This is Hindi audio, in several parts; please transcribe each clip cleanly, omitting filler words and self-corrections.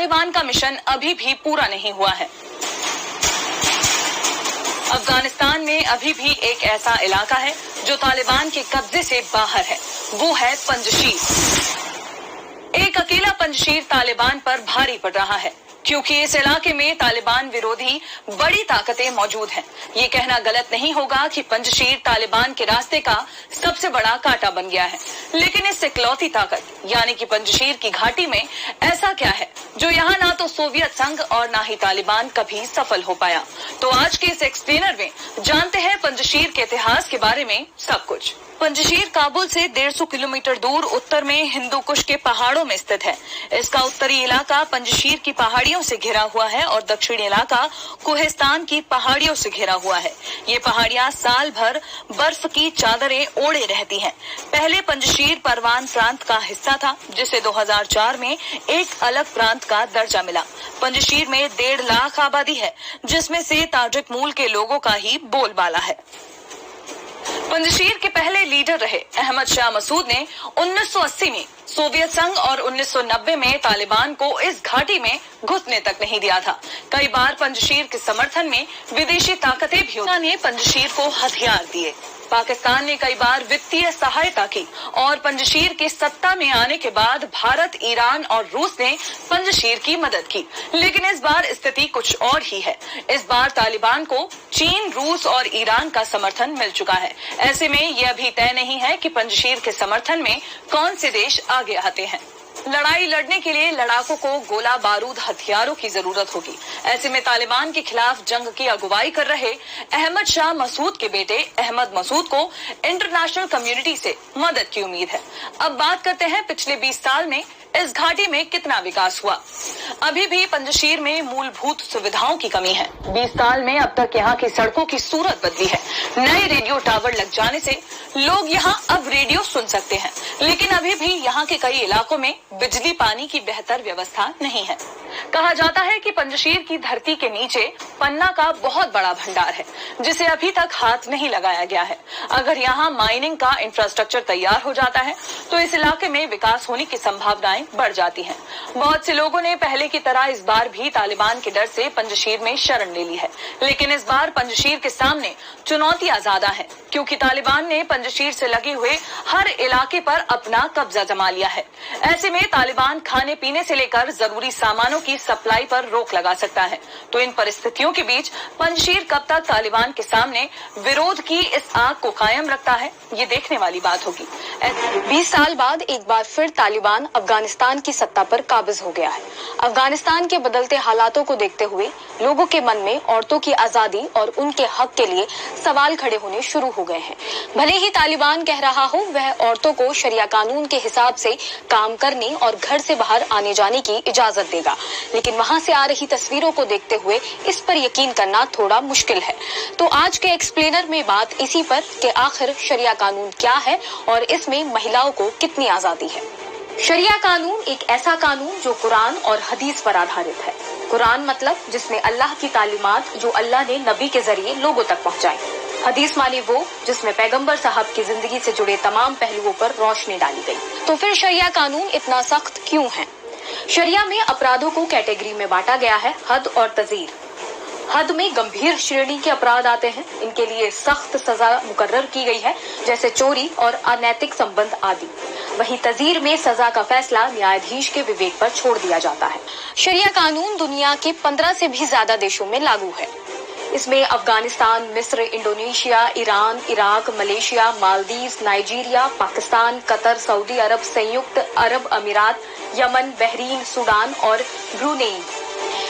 तालिबान का मिशन अभी भी पूरा नहीं हुआ है। अफगानिस्तान में अभी भी एक ऐसा इलाका है जो तालिबान के कब्जे से बाहर है, वो है पंजशीर। एक अकेला पंजशीर तालिबान पर भारी पड़ रहा है, क्योंकि इस इलाके में तालिबान विरोधी बड़ी ताकतें मौजूद हैं। ये कहना गलत नहीं होगा कि पंजशीर तालिबान के रास्ते का सबसे बड़ा कांटा बन गया है, लेकिन इस इकलौती ताकत यानी कि पंजशीर की घाटी में ऐसा क्या है जो यहाँ ना तो सोवियत संघ और ना ही तालिबान कभी सफल हो पाया। तो आज के इस एक्सप्लेनर में जानते हैं पंजशीर के इतिहास के बारे में सब कुछ। पंजशीर काबुल से 150 किलोमीटर दूर उत्तर में हिंदू कुश के पहाड़ों में स्थित है। इसका उत्तरी इलाका पंजशीर की पहाड़ियों से घिरा हुआ है और दक्षिणी इलाका कोहिस्तान की पहाड़ियों से घिरा हुआ है। ये पहाड़ियां साल भर बर्फ की चादरें ओढ़े रहती हैं। पहले पंजशीर परवान प्रांत का हिस्सा था, जिसे 2004 में एक अलग प्रांत का दर्जा मिला। पंजशीर में 1.5 लाख आबादी है, जिसमें से ताजिक मूल के लोगों का ही बोलबाला है। पंजशीर के पहले लीडर रहे अहमद शाह मसूद ने 1980 में सोवियत संघ और 1990 में तालिबान को इस घाटी में घुसने तक नहीं दिया था। कई बार पंजशीर के समर्थन में विदेशी ताकतें भी ने पंजशीर को हथियार दिए। पाकिस्तान ने कई बार वित्तीय सहायता की और पंजशीर के सत्ता में आने के बाद भारत, ईरान और रूस ने पंजशीर की मदद की। लेकिन इस बार स्थिति कुछ और ही है। इस बार तालिबान को चीन, रूस और ईरान का समर्थन मिल चुका है। ऐसे में यह अभी तय नहीं है कि पंजशीर के समर्थन में कौन से देश आगे आते हैं। लड़ाई लड़ने के लिए लड़ाकों को गोला बारूद हथियारों की जरूरत होगी। ऐसे में तालिबान के खिलाफ जंग की अगुवाई कर रहे अहमद शाह मसूद के बेटे अहमद मसूद को इंटरनेशनल कम्युनिटी से मदद की उम्मीद है। अब बात करते हैं पिछले 20 साल में इस घाटी में कितना विकास हुआ। अभी भी पंजशीर में मूलभूत सुविधाओं की कमी है। 20 साल में अब तक यहाँ की सड़कों की सूरत बदली है। नए रेडियो टावर लग जाने से लोग यहाँ अब रेडियो सुन सकते हैं, लेकिन अभी भी यहाँ के कई इलाकों में बिजली पानी की बेहतर व्यवस्था नहीं है। कहा जाता है कि पंजशीर की धरती के नीचे पन्ना का बहुत बड़ा भंडार है, जिसे अभी तक हाथ नहीं लगाया गया है। अगर यहाँ माइनिंग का इंफ्रास्ट्रक्चर तैयार हो जाता है तो इस इलाके में विकास होने की संभावनाएं बढ़ जाती हैं। बहुत से लोगों ने पहले की तरह इस बार भी तालिबान के डर से पंजशीर में शरण ले ली है, लेकिन इस बार पंजशीर के सामने चुनौतियां ज्यादा है, क्योंकि तालिबान ने पंजशीर से लगे हुए हर इलाके पर अपना कब्जा जमा लिया है। ऐसे में तालिबान खाने पीने से लेकर जरूरी सामानों की सप्लाई पर रोक लगा सकता है। तो इन परिस्थितियों के बीच पंजशीर कब तक तालिबान के सामने विरोध की इस आग को कायम रखता है, ये देखने वाली बात होगी। 20 साल बाद एक बार फिर तालिबान अफगानिस्तान की सत्ता पर काबिज हो गया है। अफगानिस्तान के बदलते हालातों को देखते हुए लोगों के मन में औरतों की आजादी और उनके हक के लिए सवाल खड़े होने शुरू हो गए हैं। भले ही तालिबान कह रहा हो वह औरतों को शरिया कानून के हिसाब से काम करने और घर से बाहर आने जाने की इजाजत देगा, लेकिन वहां से आ रही तस्वीरों को देखते हुए इस पर यकीन करना थोड़ा मुश्किल है। तो आज के एक्सप्लेनर में बात इसी पर कि आखिर शरिया कानून क्या है और इसमें महिलाओं को कितनी आजादी है। शरिया कानून एक ऐसा कानून जो कुरान और हदीस पर आधारित है। कुरान मतलब जिसमें अल्लाह की तालीमात जो अल्लाह ने नबी के जरिए लोगों तक पहुंचाई। हदीस माने वो जिसमें पैगंबर साहब की जिंदगी से जुड़े तमाम पहलुओं पर रोशनी डाली गई। तो फिर शरिया कानून इतना सख्त क्यों है? शरिया में अपराधों को कैटेगरी में बांटा गया है, हद और तज़ीर। हद में गंभीर श्रेणी के अपराध आते हैं, इनके लिए सख्त सजा मुकर्रर की गई है, जैसे चोरी और अनैतिक संबंध आदि। वहीं तज़ीर में सजा का फैसला न्यायाधीश के विवेक पर छोड़ दिया जाता है। शरिया कानून दुनिया के 15 से भी ज्यादा देशों में लागू है। इसमें अफगानिस्तान, मिस्र, Indonesia, Iran, Iraq, Malaysia, Maldives, Nigeria, Pakistan, Qatar, Saudi Arab, संयुक्त अरब अमीरात, यमन, बहरीन, सूडान और ब्रुनेई।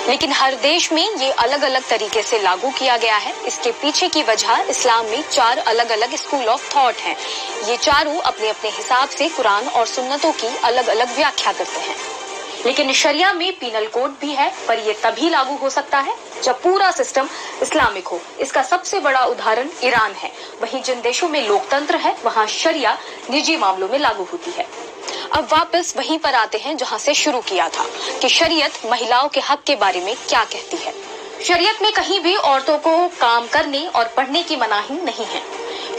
लेकिन हर देश में ये अलग अलग तरीके से लागू किया गया है। इसके पीछे की वजह इस्लाम में 4 अलग अलग स्कूल ऑफ थॉट हैं। ये चारों अपने अपने हिसाब से कुरान और सुन्नतों की अलग अलग व्याख्या करते हैं। लेकिन शरिया में पीनल कोड भी है, पर यह तभी लागू हो सकता है जब पूरा सिस्टम इस्लामिक हो। इसका सबसे बड़ा उदाहरण ईरान है। वहीं जिन देशों में लोकतंत्र है वहां शरिया निजी मामलों में लागू होती है। अब वापस वहीं पर आते हैं जहां से शुरू किया था कि शरीयत महिलाओं के हक के बारे में क्या कहती है। शरीयत में कहीं भी औरतों को काम करने और पढ़ने की मनाही नहीं है।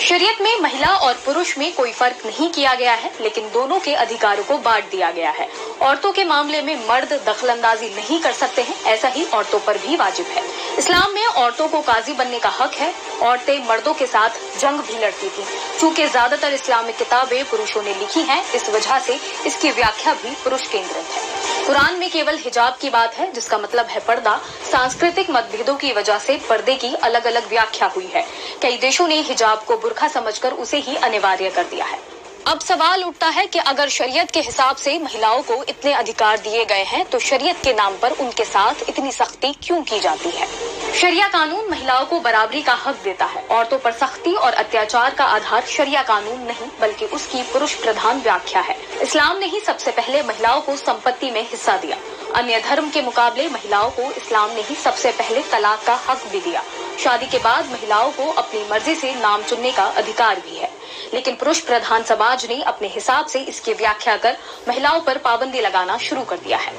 शरीयत में महिला और पुरुष में कोई फर्क नहीं किया गया है, लेकिन दोनों के अधिकारों को बांट दिया गया है। औरतों के मामले में मर्द दखलंदाजी नहीं कर सकते हैं, ऐसा ही औरतों पर भी वाजिब है। इस्लाम में औरतों को काजी बनने का हक है। औरतें मर्दों के साथ जंग भी लड़ती थी। चूंकि ज्यादातर इस्लामिक किताबें पुरुषों ने लिखी हैं, इस वजह से इसकी व्याख्या भी पुरुष केंद्रित है। कुरान में केवल हिजाब की बात है, जिसका मतलब है पर्दा। सांस्कृतिक मतभेदों की वजह से पर्दे की अलग अलग व्याख्या हुई है। कई देशों ने हिजाब को बुर्का समझकर उसे ही अनिवार्य कर दिया है। अब सवाल उठता है कि अगर शरीयत के हिसाब से महिलाओं को इतने अधिकार दिए गए हैं, तो शरीयत के नाम पर उनके साथ इतनी सख्ती क्यों की जाती है? शरिया कानून महिलाओं को बराबरी का हक देता है। औरतों पर सख्ती और अत्याचार का आधार शरिया कानून नहीं, बल्कि उसकी पुरुष प्रधान व्याख्या है। इस्लाम ने ही सबसे पहले महिलाओं को संपत्ति में हिस्सा दिया। अन्य धर्म के मुकाबले महिलाओं को इस्लाम ने ही सबसे पहले तलाक का हक भी दिया। शादी के बाद महिलाओं को अपनी मर्जी से नाम चुनने का अधिकार भी है, लेकिन पुरुष प्रधान समाज ने अपने हिसाब से इसकी व्याख्या कर महिलाओं पर पाबंदी लगाना शुरू कर दिया है।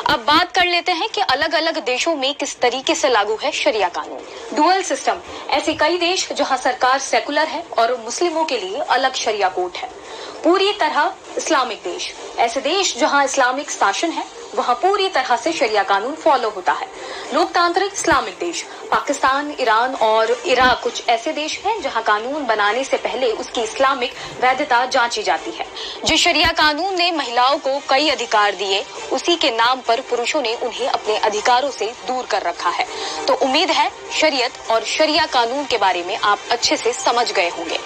अब बात कर लेते हैं कि अलग अलग देशों में किस तरीके से लागू है शरिया कानून। डुअल सिस्टम, ऐसे कई देश जहां सरकार सेकुलर है और मुस्लिमों के लिए अलग शरिया कोर्ट है। पूरी तरह इस्लामिक देश, ऐसे देश जहां इस्लामिक शासन है, वहां पूरी तरह से शरिया कानून फॉलो होता है। लोकतांत्रिक इस्लामिक देश, पाकिस्तान, ईरान और इराक कुछ ऐसे देश हैं जहां कानून बनाने से पहले उसकी इस्लामिक वैधता जांची जाती है। जिस शरिया कानून ने महिलाओं को कई अधिकार दिए, उसी के नाम पर पुरुषों ने उन्हें अपने अधिकारों से दूर कर रखा है। तो उम्मीद है शरीयत और शरिया कानून के बारे में आप अच्छे से समझ गए होंगे।